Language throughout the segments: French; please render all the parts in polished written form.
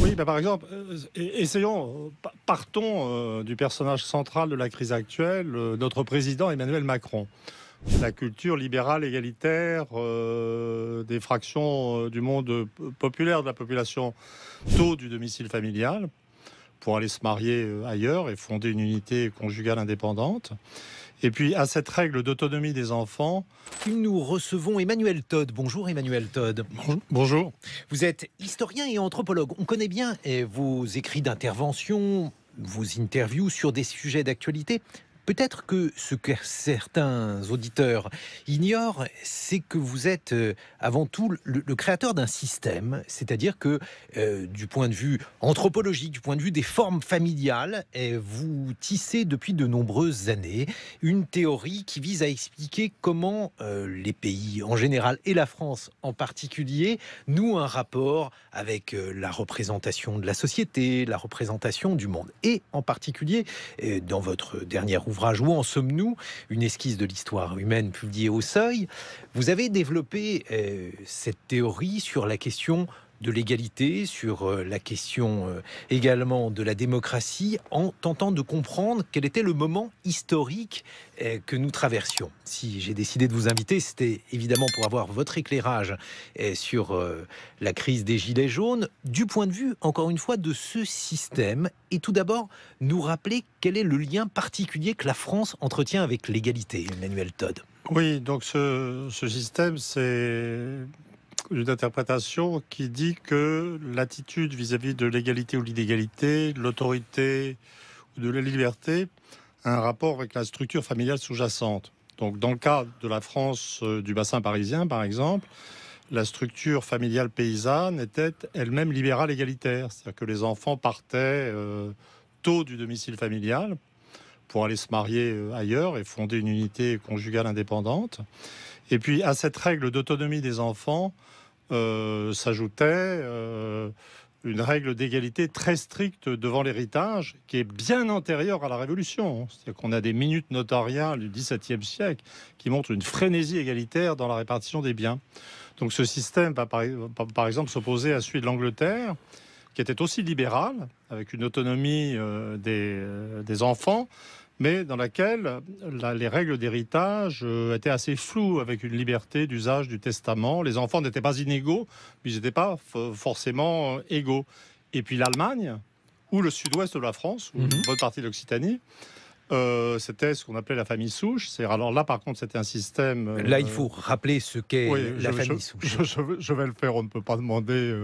Oui, par exemple, essayons, partons du personnage central de la crise actuelle, notre président Emmanuel Macron. La culture libérale égalitaire des fractions du monde populaire, de la population, tôt du domicile familial, pour aller se marier ailleurs et fonder une unité conjugale indépendante. Et puis à cette règle d'autonomie des enfants. Nous recevons Emmanuel Todd. Bonjour Emmanuel Todd. Bonjour. Vous êtes historien et anthropologue. On connaît bien vos écrits d'intervention, vos interviews sur des sujets d'actualité. Peut-être que ce que certains auditeurs ignorent, c'est que vous êtes avant tout le créateur d'un système, c'est-à-dire que du point de vue anthropologique, du point de vue des formes familiales, vous tissez depuis de nombreuses années une théorie qui vise à expliquer comment les pays en général et la France en particulier nouent un rapport avec la représentation de la société, la représentation du monde. Et en particulier, dans votre dernier ouvrage, Où en sommes-nous ? Une esquisse de l'histoire humaine publiée au Seuil. Vous avez développé cette théorie sur la question de l'égalité, sur la question également de la démocratie, en tentant de comprendre quel était le moment historique que nous traversions. Si j'ai décidé de vous inviter, c'était évidemment pour avoir votre éclairage sur la crise des Gilets jaunes, du point de vue, encore une fois, de ce système, et tout d'abord nous rappeler quel est le lien particulier que la France entretient avec l'égalité, Emmanuel Todd. Oui, donc ce système, c'est une interprétation qui dit que l'attitude vis-à-vis de l'égalité ou de l'inégalité, de l'autorité ou de la liberté a un rapport avec la structure familiale sous-jacente. Donc dans le cas de la France du bassin parisien, par exemple, la structure familiale paysanne était elle-même libérale égalitaire. C'est-à-dire que les enfants partaient tôt du domicile familial pour aller se marier ailleurs et fonder une unité conjugale indépendante. Et puis à cette règle d'autonomie des enfants s'ajoutait une règle d'égalité très stricte devant l'héritage qui est bien antérieure à la Révolution. C'est-à-dire qu'on a des minutes notariales du XVIIe siècle qui montrent une frénésie égalitaire dans la répartition des biens. Donc ce système va par exemple s'opposer à celui de l'Angleterre, qui était aussi libérale, avec une autonomie des enfants, mais dans laquelle les règles d'héritage étaient assez floues, avec une liberté d'usage du testament. Les enfants n'étaient pas inégaux, mais ils n'étaient pas forcément égaux. Et puis l'Allemagne, ou le sud-ouest de la France, ou une bonne partie de l'Occitanie, c'était ce qu'on appelait la famille souche. Alors là, par contre, c'était un système... Là, il faut rappeler ce qu'est la famille souche. Je vais le faire, on ne peut pas demander...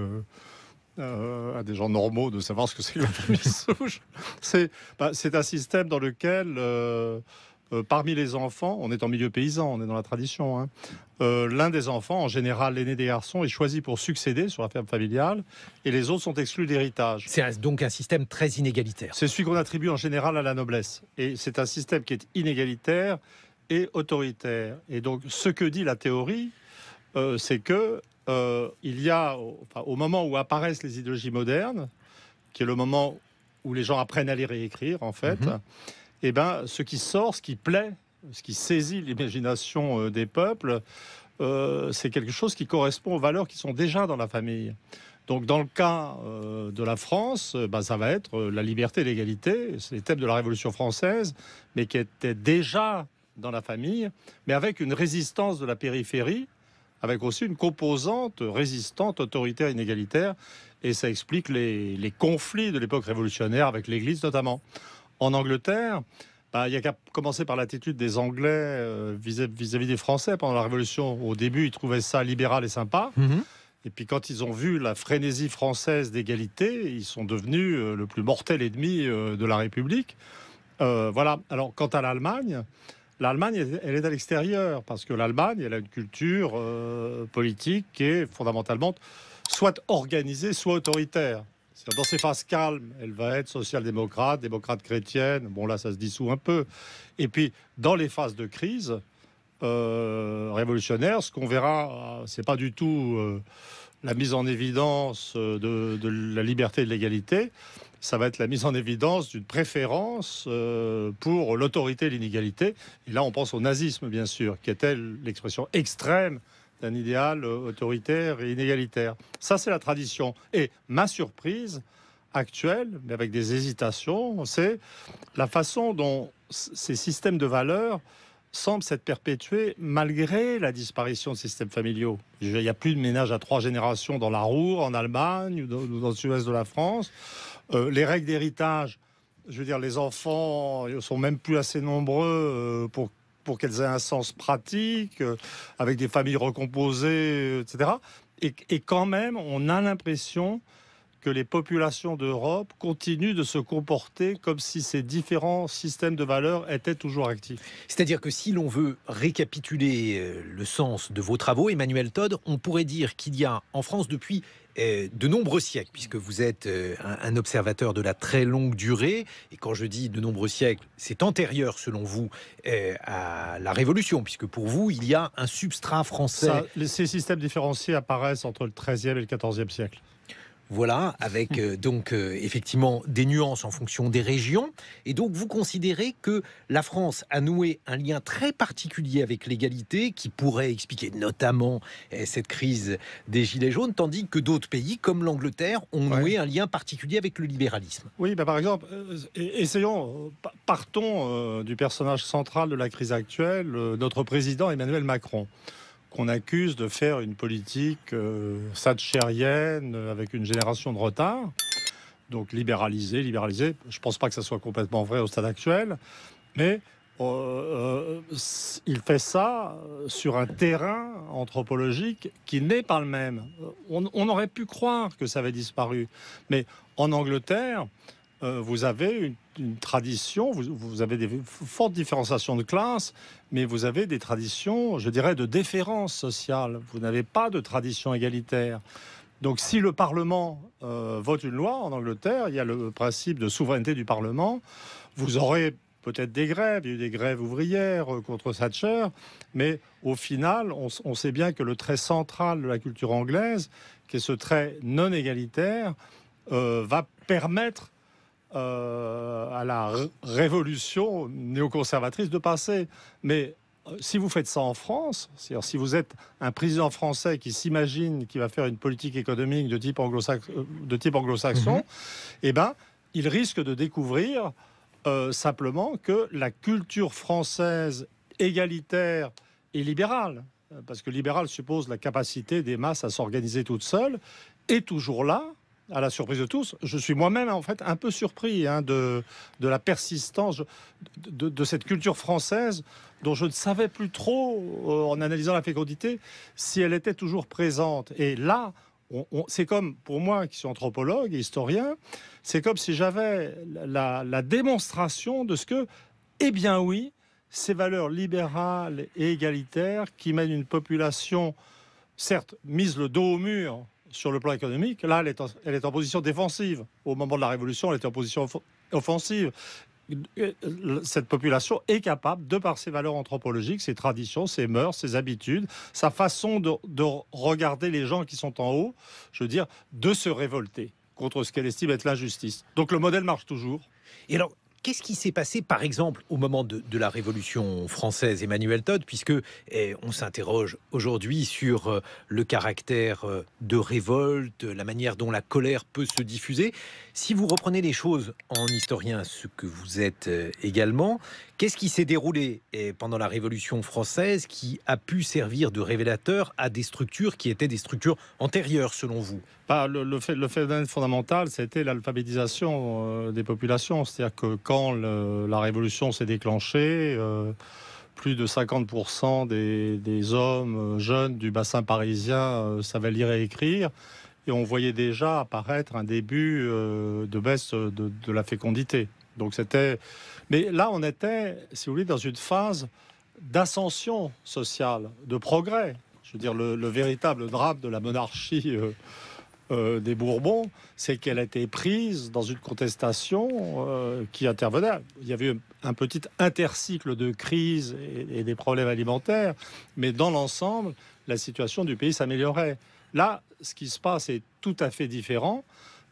à des gens normaux de savoir ce que c'est que la famille souche. C'est un système dans lequel, parmi les enfants, on est en milieu paysan, on est dans la tradition, hein, l'un des enfants, en général l'aîné des garçons, est choisi pour succéder sur la ferme familiale et les autres sont exclus d'héritage. C'est donc un système très inégalitaire. C'est celui qu'on attribue en général à la noblesse. Et c'est un système qui est inégalitaire et autoritaire. Et donc, ce que dit la théorie, c'est que il y a, au moment où apparaissent les idéologies modernes, qui est le moment où les gens apprennent à lire et écrire, en fait, et ce qui sort, ce qui plaît, ce qui saisit l'imagination des peuples, c'est quelque chose qui correspond aux valeurs qui sont déjà dans la famille. Donc, dans le cas de la France, ça va être la liberté et l'égalité. C'est les thèmes de la Révolution française, mais qui étaient déjà dans la famille, mais avec une résistance de la périphérie, avec aussi une composante résistante, autoritaire, inégalitaire. Et ça explique les conflits de l'époque révolutionnaire avec l'Église notamment. En Angleterre, il n'y a qu'à commencer par l'attitude des Anglais vis-à-vis des Français pendant la Révolution. Au début, ils trouvaient ça libéral et sympa. Et puis quand ils ont vu la frénésie française d'égalité, ils sont devenus le plus mortel ennemi de la République. Voilà. Alors, quant à l'Allemagne, elle est à l'extérieur, parce que l'Allemagne, elle a une culture politique qui est fondamentalement soit organisée, soit autoritaire. Dans ses phases calmes, elle va être social-démocrate, démocrate chrétienne. Bon, là, ça se dissout un peu. Et puis, dans les phases de crise révolutionnaire, ce qu'on verra, c'est pas du tout la mise en évidence de la liberté et de l'égalité. Ça va être la mise en évidence d'une préférence pour l'autorité et l'inégalité. Et là, on pense au nazisme, bien sûr, qui était l'expression extrême d'un idéal autoritaire et inégalitaire. Ça, c'est la tradition. Et ma surprise actuelle, mais avec des hésitations, c'est la façon dont ces systèmes de valeurs semblent s'être perpétués malgré la disparition de systèmes familiaux. Il n'y a plus de ménage à 3 générations dans la Ruhr, en Allemagne ou dans le sud-ouest de la France. Les règles d'héritage, je veux dire, les enfants ne sont même plus assez nombreux pour qu'elles aient un sens pratique, avec des familles recomposées, etc. Et quand même, on a l'impression que les populations d'Europe continuent de se comporter comme si ces différents systèmes de valeurs étaient toujours actifs. C'est-à-dire que si l'on veut récapituler le sens de vos travaux, Emmanuel Todd, on pourrait dire qu'il y a en France depuis de nombreux siècles, puisque vous êtes un observateur de la très longue durée, et quand je dis de nombreux siècles, c'est antérieur selon vous à la Révolution, puisque pour vous, il y a un substrat français. Ces systèmes différenciés apparaissent entre le XIIIe et le XIVe siècle. Voilà, avec effectivement des nuances en fonction des régions. Et donc, vous considérez que la France a noué un lien très particulier avec l'égalité, qui pourrait expliquer notamment cette crise des Gilets jaunes, tandis que d'autres pays, comme l'Angleterre, ont noué un lien particulier avec le libéralisme. Oui, par exemple, partons du personnage central de la crise actuelle, notre président Emmanuel Macron, qu'on accuse de faire une politique thatchérienne avec une génération de retard, donc libéralisée. Je ne pense pas que ça soit complètement vrai au stade actuel, mais il fait ça sur un terrain anthropologique qui n'est pas le même. On aurait pu croire que ça avait disparu, mais en Angleterre, vous avez une tradition, vous avez des fortes différenciations de classe, mais vous avez des traditions, je dirais, de déférence sociale. Vous n'avez pas de tradition égalitaire. Donc si le Parlement vote une loi en Angleterre, il y a le principe de souveraineté du Parlement. Vous aurez peut-être des grèves, il y a eu des grèves ouvrières contre Thatcher, mais au final, on sait bien que le trait central de la culture anglaise, qui est ce trait non égalitaire, va permettre à la révolution néoconservatrice de passer. Mais si vous faites ça en France, c'est-à-dire si vous êtes un président français qui s'imagine qu'il va faire une politique économique de type anglo-saxon, eh ben, il risque de découvrir simplement que la culture française égalitaire et libérale, parce que libérale suppose la capacité des masses à s'organiser toutes seules, est toujours là, à la surprise de tous. Je suis moi-même en fait un peu surpris de la persistance de cette culture française dont je ne savais plus trop, en analysant la fécondité, si elle était toujours présente. Et là, c'est comme, pour moi qui suis anthropologue et historien, c'est comme si j'avais la démonstration de ce que, eh bien oui, ces valeurs libérales et égalitaires qui mènent une population, certes, mise le dos au mur, sur le plan économique, là, elle est en position défensive. Au moment de la Révolution, elle était en position offensive. Cette population est capable, de par ses valeurs anthropologiques, ses traditions, ses mœurs, ses habitudes, sa façon de regarder les gens qui sont en haut, je veux dire, de se révolter contre ce qu'elle estime être l'injustice. Donc le modèle marche toujours. Et alors, qu'est-ce qui s'est passé, par exemple, au moment de la Révolution française, Emmanuel Todd, puisque on s'interroge aujourd'hui sur le caractère de révolte, la manière dont la colère peut se diffuser. Si vous reprenez les choses en historien, ce que vous êtes également, qu'est-ce qui s'est déroulé pendant la Révolution française qui a pu servir de révélateur à des structures qui étaient des structures antérieures, selon vous ? Le phénomène fondamental, c'était l'alphabétisation des populations. C'est-à-dire que quand la Révolution s'est déclenchée, plus de 50% des hommes jeunes du bassin parisien savaient lire et écrire. Et on voyait déjà apparaître un début de baisse de la fécondité. Donc c'était... Mais là, on était, si vous voulez, dans une phase d'ascension sociale, de progrès. Je veux dire, le véritable drame de la monarchie des Bourbons, c'est qu'elle a été prise dans une contestation qui intervenait. Il y avait un petit intercycle de crise et des problèmes alimentaires, mais dans l'ensemble, la situation du pays s'améliorait. Là, ce qui se passe est tout à fait différent,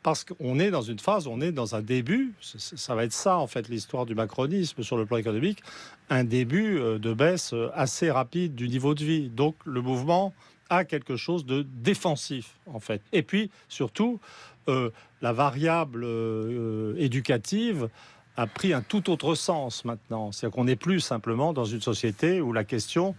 parce qu'on est dans une phase, on est dans un début, ça va être ça en fait l'histoire du macronisme sur le plan économique, un début de baisse assez rapide du niveau de vie. Donc le mouvement à quelque chose de défensif, en fait. Et puis, surtout, la variable éducative a pris un tout autre sens maintenant. C'est-à-dire qu'on n'est plus simplement dans une société où la question,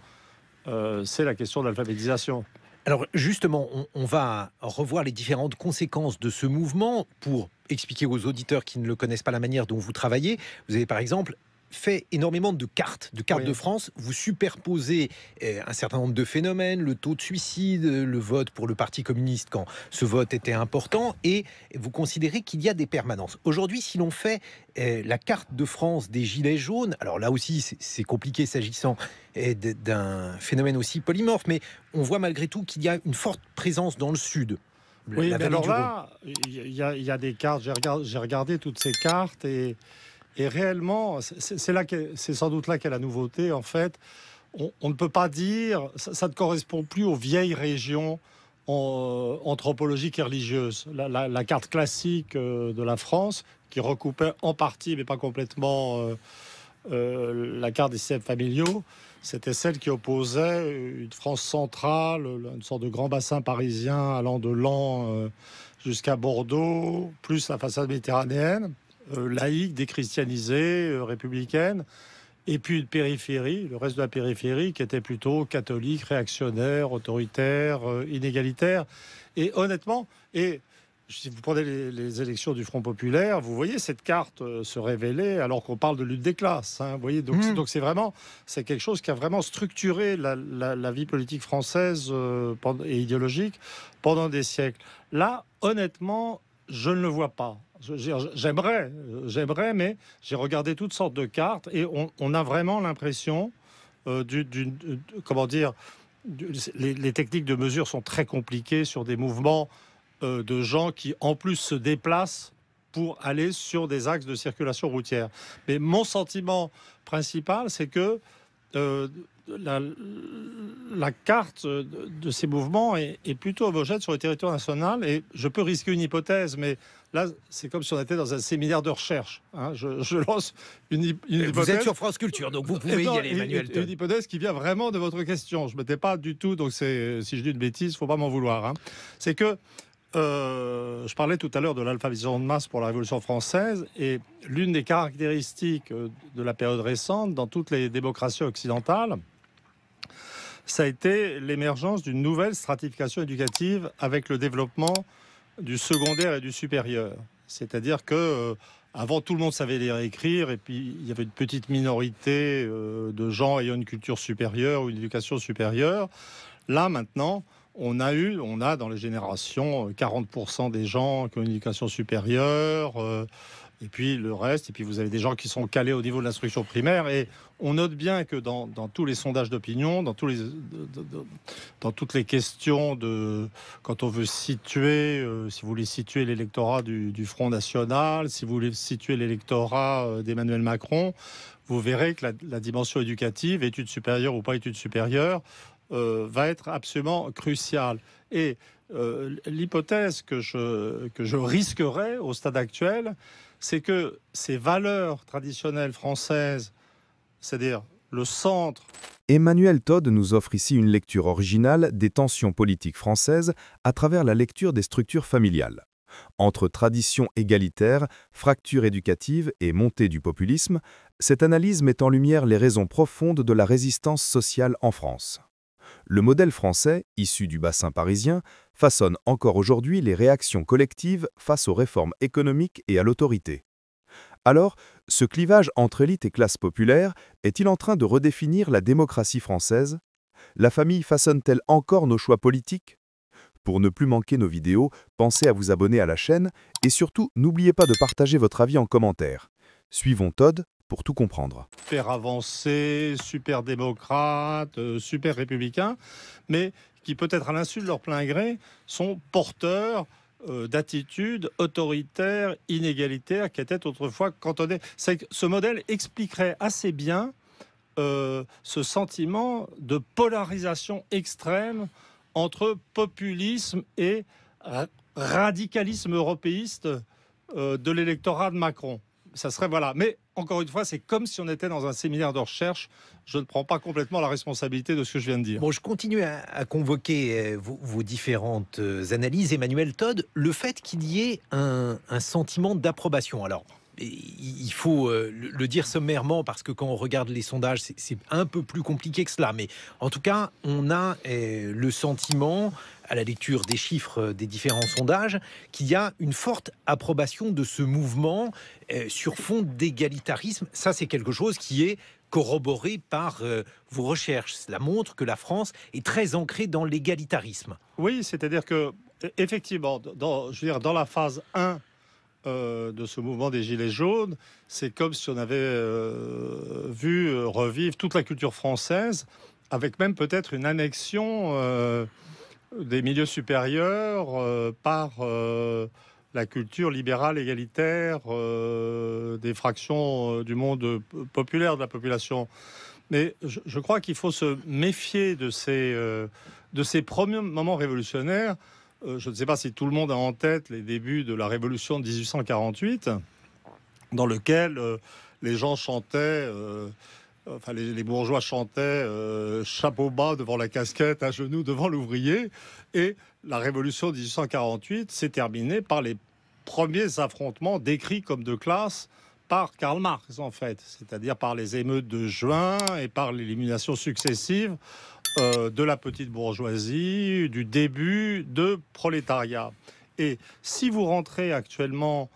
c'est la question de l'alphabétisation. Alors justement, on va revoir les différentes conséquences de ce mouvement pour expliquer aux auditeurs qui ne le connaissent pas la manière dont vous travaillez. Vous avez par exemple fait énormément de cartes Oui. de France. Vous superposez un certain nombre de phénomènes, le taux de suicide, le vote pour le Parti communiste quand ce vote était important, et vous considérez qu'il y a des permanences. Aujourd'hui, si l'on fait la carte de France des Gilets jaunes, alors là aussi c'est compliqué s'agissant d'un phénomène aussi polymorphe, mais on voit malgré tout qu'il y a une forte présence dans le sud. Oui, La mais vallée alors du Rhône. là, il y a des cartes. J'ai regardé toutes ces cartes et réellement, c'est sans doute là qu'est la nouveauté. En fait, on ne peut pas dire, ça ne correspond plus aux vieilles régions anthropologiques et religieuses. La carte classique de la France, qui recoupait en partie, mais pas complètement, la carte des systèmes familiaux, c'était celle qui opposait une France centrale, une sorte de grand bassin parisien allant de Laon jusqu'à Bordeaux, plus la façade méditerranéenne, laïque, déchristianisée, républicaine, et puis une périphérie, le reste de la périphérie, qui était plutôt catholique, réactionnaire, autoritaire, inégalitaire. Et honnêtement, si vous prenez les élections du Front populaire, vous voyez cette carte se révéler alors qu'on parle de lutte des classes. Hein, vous voyez, donc c'est quelque chose qui a vraiment structuré la vie politique française et idéologique pendant des siècles. Là, honnêtement, je ne le vois pas. J'aimerais, mais j'ai regardé toutes sortes de cartes et on a vraiment l'impression comment dire, les techniques de mesure sont très compliquées sur des mouvements de gens qui, en plus, se déplacent pour aller sur des axes de circulation routière. Mais mon sentiment principal, c'est que la carte de ces mouvements est plutôt homogène sur le territoire national. Et je peux risquer une hypothèse, mais là, c'est comme si on était dans un séminaire de recherche. Hein. Je lance une hypothèse. Vous êtes sur France Culture, donc vous pouvez y aller, Emmanuel Todd. Une hypothèse qui vient vraiment de votre question. Je ne m'étais pas du tout, donc si je dis une bêtise, il ne faut pas m'en vouloir. Hein. C'est que je parlais tout à l'heure de l'alphabétisation de masse pour la Révolution française, et l'une des caractéristiques de la période récente dans toutes les démocraties occidentales, ça a été l'émergence d'une nouvelle stratification éducative avec le développement du secondaire et du supérieur. C'est-à-dire que avant, tout le monde savait lire et écrire, et puis il y avait une petite minorité de gens ayant une culture supérieure ou une éducation supérieure. Là, maintenant, on a dans les générations 40% des gens qui ont une éducation supérieure, et puis le reste, et puis vous avez des gens qui sont calés au niveau de l'instruction primaire, et on note bien que dans tous les sondages d'opinion, dans toutes les questions quand on veut situer, si vous voulez situer l'électorat du Front National, si vous voulez situer l'électorat d'Emmanuel Macron, vous verrez que la dimension éducative, études supérieures ou pas études supérieures, va être absolument crucial. Et l'hypothèse que je risquerais au stade actuel, c'est que ces valeurs traditionnelles françaises, c'est-à-dire le centre... Emmanuel Todd nous offre ici une lecture originale des tensions politiques françaises à travers la lecture des structures familiales. Entre tradition égalitaire, fracture éducative et montée du populisme, cette analyse met en lumière les raisons profondes de la résistance sociale en France. Le modèle français, issu du bassin parisien, façonne encore aujourd'hui les réactions collectives face aux réformes économiques et à l'autorité. Alors, ce clivage entre élite et classe populaire est-il en train de redéfinir la démocratie française? La famille façonne-t-elle encore nos choix politiques? Pour ne plus manquer nos vidéos, pensez à vous abonner à la chaîne et surtout, n'oubliez pas de partager votre avis en commentaire. Suivons Todd pour tout comprendre. Super avancé, super démocrate, super républicain, mais qui peut-être à l'insu de leur plein gré sont porteurs d'attitudes autoritaires, inégalitaires, qui étaient autrefois cantonnées. Ce modèle expliquerait assez bien ce sentiment de polarisation extrême entre populisme et radicalisme européiste de l'électorat de Macron. Ça serait, voilà. Mais encore une fois, c'est comme si on était dans un séminaire de recherche. Je ne prends pas complètement la responsabilité de ce que je viens de dire. Bon, je continue à convoquer vos différentes analyses. Emmanuel Todd, le fait qu'il y ait un sentiment d'approbation. Alors, il faut le dire sommairement parce que quand on regarde les sondages, c'est un peu plus compliqué que cela. Mais en tout cas, on a le sentiment, à la lecture des chiffres des différents sondages, qu'il y a une forte approbation de ce mouvement sur fond d'égalitarisme. Ça, c'est quelque chose qui est corroboré par vos recherches. Cela montre que la France est très ancrée dans l'égalitarisme. Oui, c'est-à-dire que, effectivement, je veux dire, dans la phase 1 de ce mouvement des Gilets jaunes, c'est comme si on avait vu revivre toute la culture française, avec même peut-être une annexion des milieux supérieurs par la culture libérale égalitaire des fractions du monde populaire de la population. Mais je crois qu'il faut se méfier de ces premiers moments révolutionnaires. Je ne sais pas si tout le monde a en tête les débuts de la révolution de 1848, dans lequel les gens chantaient, les bourgeois chantaient chapeau bas devant la casquette, à genoux devant l'ouvrier. Et la révolution de 1848 s'est terminée par les premiers affrontements décrits comme de classe par Karl Marx, en fait, c'est-à-dire par les émeutes de juin et par l'élimination successive de la petite bourgeoisie, du début de prolétariat. Et si vous rentrez actuellement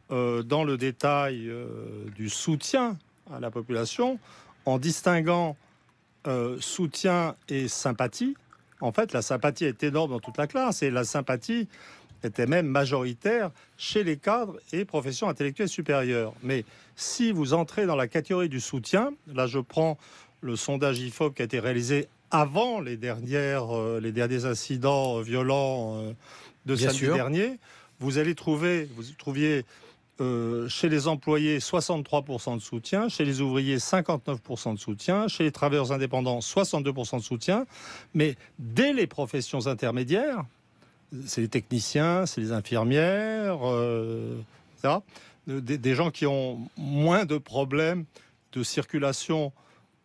dans le détail du soutien à la population, en distinguant soutien et sympathie, en fait, la sympathie est énorme dans toute la classe et la sympathie était même majoritaire chez les cadres et professions intellectuelles supérieures. Mais si vous entrez dans la catégorie du soutien, là je prends le sondage IFOP qui a été réalisé avant les derniers incidents violents de samedi dernier, vous trouviez chez les employés 63% de soutien, chez les ouvriers 59% de soutien, chez les travailleurs indépendants 62% de soutien, mais dès les professions intermédiaires, c'est les techniciens, c'est les infirmières, etc., des gens qui ont moins de problèmes de circulation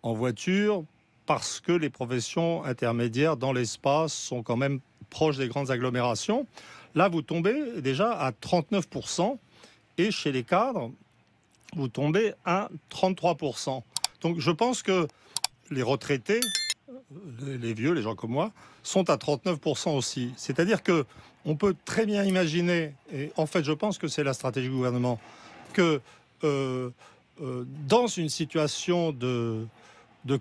en voiture, parce que les professions intermédiaires dans l'espace sont quand même proches des grandes agglomérations. Là, vous tombez déjà à 39%, et chez les cadres, vous tombez à 33%. Donc je pense que les retraités, les vieux, les gens comme moi, sont à 39% aussi. C'est-à-dire que on peut très bien imaginer, et en fait je pense que c'est la stratégie du gouvernement, que dans une situation de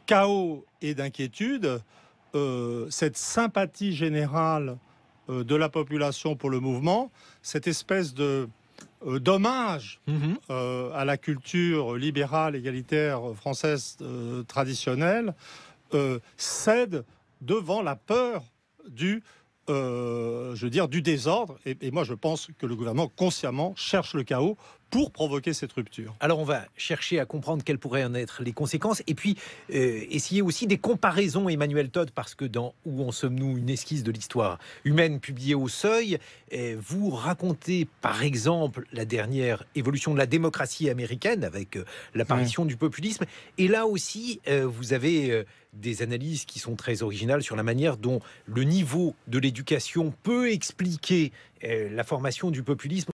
chaos et d'inquiétude, cette sympathie générale de la population pour le mouvement, cette espèce d'hommage à la culture libérale, égalitaire française traditionnelle, cède devant la peur du désordre. Et moi, je pense que le gouvernement, consciemment, cherche le chaos pour provoquer cette rupture. Alors on va chercher à comprendre quelles pourraient en être les conséquences et puis essayer aussi des comparaisons, Emmanuel Todd, parce que dans Où en sommes-nous, une esquisse de l'histoire humaine publiée au Seuil, vous racontez par exemple la dernière évolution de la démocratie américaine avec l'apparition du populisme, et là aussi vous avez des analyses qui sont très originales sur la manière dont le niveau de l'éducation peut expliquer la formation du populisme